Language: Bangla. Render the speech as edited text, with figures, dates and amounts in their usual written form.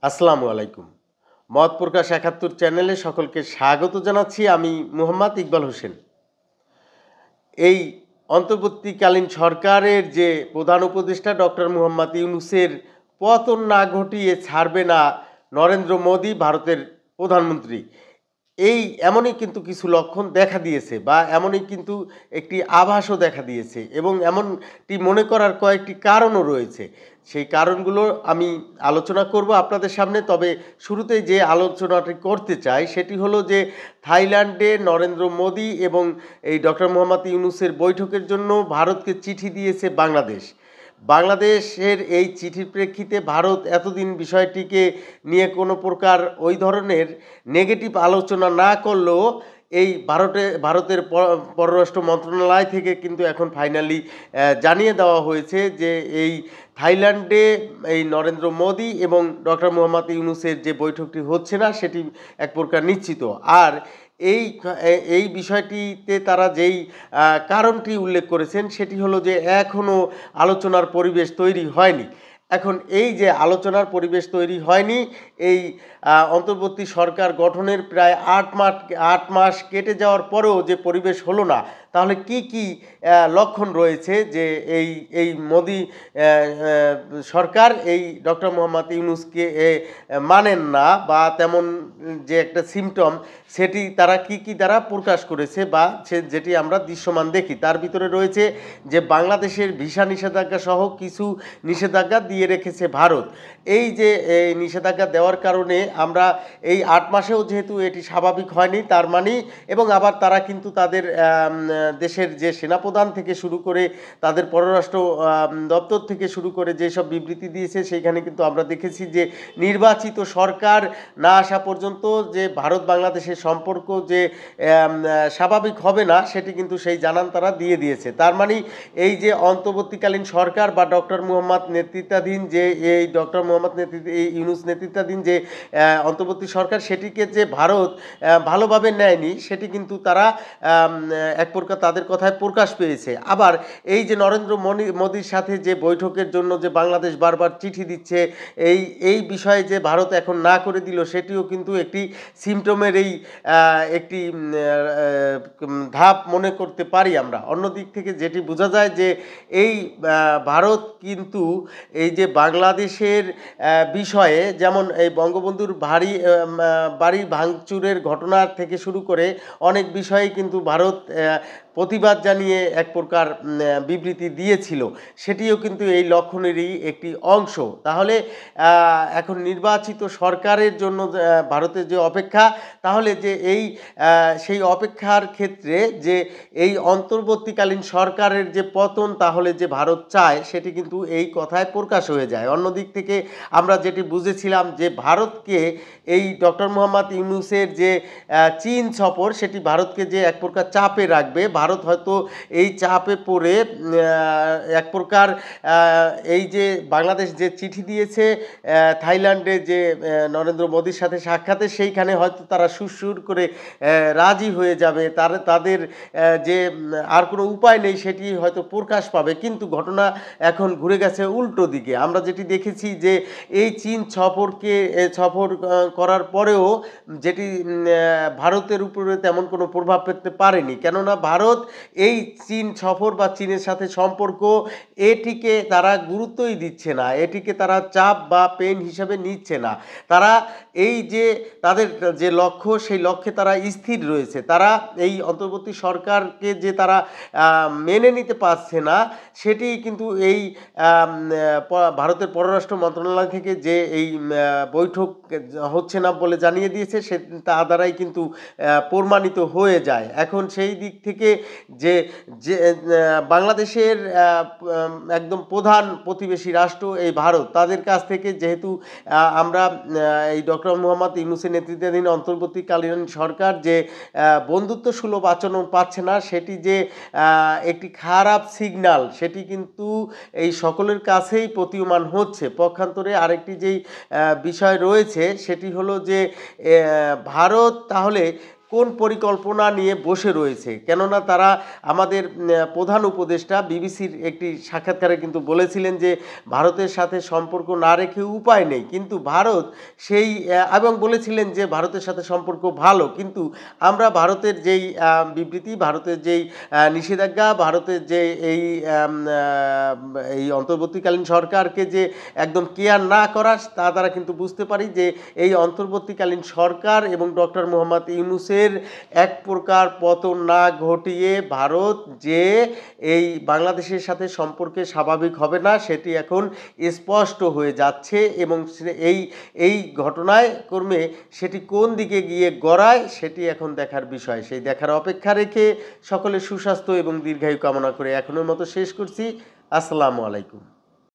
আসসালামু আলাইকুম। মত প্রকাশ ৭১ চ্যানেলে সকলকে স্বাগত জানাচ্ছি। আমি মুহাম্মদ ইকবাল হোসেন। এই অন্তর্বর্তীকালীন সরকারের যে প্রধান উপদেষ্টা ডক্টর মুহাম্মদ ইউনূসের পতন না ঘটিয়ে ছাড়বে না নরেন্দ্র মোদি ভারতের প্রধানমন্ত্রী। এমনই কিন্তু কিছু লক্ষণ দেখা দিয়েছে বা এমনই কিন্তু একটি আভাসও দেখা দিয়েছে এবং এমনটি মনে করার কয়েকটি কারণও রয়েছে। সেই কারণগুলো আমি আলোচনা করব আপনাদের সামনে। তবে শুরুতেই যে আলোচনাটি করতে চাই সেটি হলো যে থাইল্যান্ডে নরেন্দ্র মোদি এবং এই ডক্টর মুহাম্মদ ইউনূসের বৈঠকের জন্য ভারতকে চিঠি দিয়েছে বাংলাদেশ। বাংলাদেশের এই চিঠির প্রেক্ষিতে ভারত এতদিন বিষয়টিকে নিয়ে কোনো প্রকার ওই ধরনের নেগেটিভ আলোচনা না করলেও এই ভারতের পররাষ্ট্র মন্ত্রণালয় থেকে কিন্তু এখন ফাইনালি জানিয়ে দেওয়া হয়েছে যে এই থাইল্যান্ডে এই নরেন্দ্র মোদি এবং ডক্টর মুহাম্মদ ইউনূসের যে বৈঠকটি হচ্ছে না সেটি এক প্রকার নিশ্চিত। আর এই বিষয়টিতে তারা যেই কারণটি উল্লেখ করেছেন সেটি হলো যে এখনও আলোচনার পরিবেশ তৈরি হয়নি। এখন এই যে আলোচনার পরিবেশ তৈরি হয়নি, এই অন্তর্বর্তী সরকার গঠনের প্রায় ৮ মাস কেটে যাওয়ার পরেও যে পরিবেশ হলো না, তাহলে কি কি লক্ষণ রয়েছে যে এই মোদি সরকার এই ডক্টর মুহাম্মদ ইউনূসকে মানেন না বা তেমন যে একটা সিমটম সেটি তারা কি দ্বারা প্রকাশ করেছে বা যেটি আমরা দৃশ্যমান দেখি। তার ভিতরে রয়েছে যে বাংলাদেশের ভিসা নিষেধাজ্ঞা সহ কিছু নিষেধাজ্ঞা দিয়ে রেখেছে ভারত। এই যে নিষেধাজ্ঞা দেওয়ার কারণে আমরা এই ৮ মাসেও যেহেতু এটি স্বাভাবিক হয়নি তার মানে, এবং আবার তারা কিন্তু তাদের দেশের যে সেনাপ্রধান থেকে শুরু করে তাদের পররাষ্ট্র দপ্তর থেকে শুরু করে যেসব বিবৃতি দিয়েছে সেইখানে কিন্তু আমরা দেখেছি যে নির্বাচিত সরকার না আসা পর্যন্ত যে ভারত বাংলাদেশের সম্পর্ক যে স্বাভাবিক হবে না সেটি কিন্তু সেই জানান তারা দিয়ে দিয়েছে। তার মানে এই যে অন্তর্বর্তীকালীন সরকার বা ডক্টর মুহাম্মদ নেতৃত্বাধীন যে এই ডক্টর মুহাম্মদ ইউনূস নেতৃত্বাধীন যে অন্তর্বর্তী সরকার সেটিকে যে ভারত ভালোভাবে নেয়নি সেটি কিন্তু তারা এক প্রকার তাদের কথায় প্রকাশ পেয়েছে। আবার এই যে নরেন্দ্র মোদির সাথে যে বৈঠকের জন্য যে বাংলাদেশ বারবার চিঠি দিচ্ছে, এই বিষয়ে যে ভারত এখন না করে দিল সেটিও কিন্তু একটি সিমটমের একটি ধাপ মনে করতে পারি আমরা। অন্যদিক থেকে যেটি বোঝা যায় যে এই ভারত কিন্তু এই যে বাংলাদেশের বিষয়ে যেমন এই বঙ্গবন্ধুর বাড়ি ভাঙচুরের ঘটনার থেকে শুরু করে অনেক বিষয়ে কিন্তু ভারত প্রতিবাদ জানিয়ে এক প্রকার বিবৃতি দিয়েছিল, সেটিও কিন্তু এই লক্ষণেরই একটি অংশ। তাহলে এখন নির্বাচিত সরকারের জন্য ভারতের যে অপেক্ষা, তাহলে যে সেই অপেক্ষার ক্ষেত্রে যে এই অন্তর্বর্তীকালীন সরকারের যে পতন তাহলে যে ভারত চায় সেটি কিন্তু এই কথায় প্রকাশ হয়ে যায়। অন্যদিক থেকে আমরা যেটি বুঝেছিলাম যে ভারতকে এই ডক্টর মুহাম্মদ ইউনূসের যে চীন সফর সেটি ভারতকে যে এক প্রকার চাপে রাখবে, ভারত হয়তো এই চাপে পড়ে এক প্রকার এই যে বাংলাদেশ যে চিঠি দিয়েছে থাইল্যান্ডে যে নরেন্দ্র মোদির সাথে সাক্ষাতে, সেইখানে হয়তো তারা সুর করে রাজি হয়ে যাবে, তাদের যে আর কোনো উপায় নেই সেটি হয়তো প্রকাশ পাবে। কিন্তু ঘটনা এখন ঘুরে গেছে উল্টো দিকে। আমরা যেটি দেখেছি যে এই চীন সফর করার পরেও যেটি ভারতের উপরে তেমন কোনো প্রভাব ফেলতে পারেনি, কেননা ভারত এই চীন সফর বা চীনের সাথে সম্পর্ক এটিকে তারা গুরুত্বই দিচ্ছে না, এটিকে তারা চাপ বা পেইন হিসাবে নিচ্ছে না। তারা এই যে তাদের যে লক্ষ্য সেই লক্ষ্যে তারা স্থির রয়েছে। তারা এই অন্তর্বর্তী সরকারকে যে তারা মেনে নিতে পারছে না সেটি কিন্তু এই ভারতের পররাষ্ট্র মন্ত্রণালয় থেকে যে এই বৈঠক হচ্ছে না বলে জানিয়ে দিয়েছে সে তা দ্বারাই কিন্তু প্রমাণিত হয়ে যায়। এখন সেই দিক থেকে যে বাংলাদেশের একদম প্রধান প্রতিবেশী রাষ্ট্র এই ভারত, তাদের কাছ থেকে যেহেতু আমরা এই ডক্টর মুহাম্মদ ইউনূসের নেতৃত্বাধীন অন্তর্বর্তীকালীন সরকার যে বন্ধুত্বসুলভ আচরণ পাচ্ছে না, সেটি যে একটি খারাপ সিগন্যাল সেটি কিন্তু এই সকলের কাছেই প্রতীয়মান হচ্ছে। পক্ষান্তরে আরেকটি যেই বিষয় রয়েছে সেটি হলো যে ভারত তাহলে কোন পরিকল্পনা নিয়ে বসে রয়েছে। কেননা তারা আমাদের প্রধান উপদেষ্টা বিবিসির একটি সাক্ষাৎকারে কিন্তু বলেছিলেন যে ভারতের সাথে সম্পর্ক না রেখে উপায় নেই, কিন্তু ভারত সেই এবং বলেছিলেন যে ভারতের সাথে সম্পর্ক ভালো, কিন্তু আমরা ভারতের যেই বিবৃতি, ভারতের যেই নিষেধাজ্ঞা, ভারতের যে এই অন্তর্বর্তীকালীন সরকারকে যে একদম কেয়ার না করা, তা দ্বারা কিন্তু বুঝতে পারি যে এই অন্তর্বর্তীকালীন সরকার এবং ডক্টর মোহাম্মদ ইউনূসের এক প্রকার পতন না ঘটিয়ে ভারত যে এই বাংলাদেশের সাথে সম্পর্কে স্বাভাবিক হবে না সেটি এখন স্পষ্ট হয়ে যাচ্ছে, এবং এই ঘটনায় ক্রমে সেটি কোন দিকে গিয়ে গড়ায় সেটি এখন দেখার বিষয়। সেই দেখার অপেক্ষা রেখে সকলের সুস্বাস্থ্য এবং দীর্ঘায়ু কামনা করে এখনের মতো শেষ করছি। আসসালামু আলাইকুম।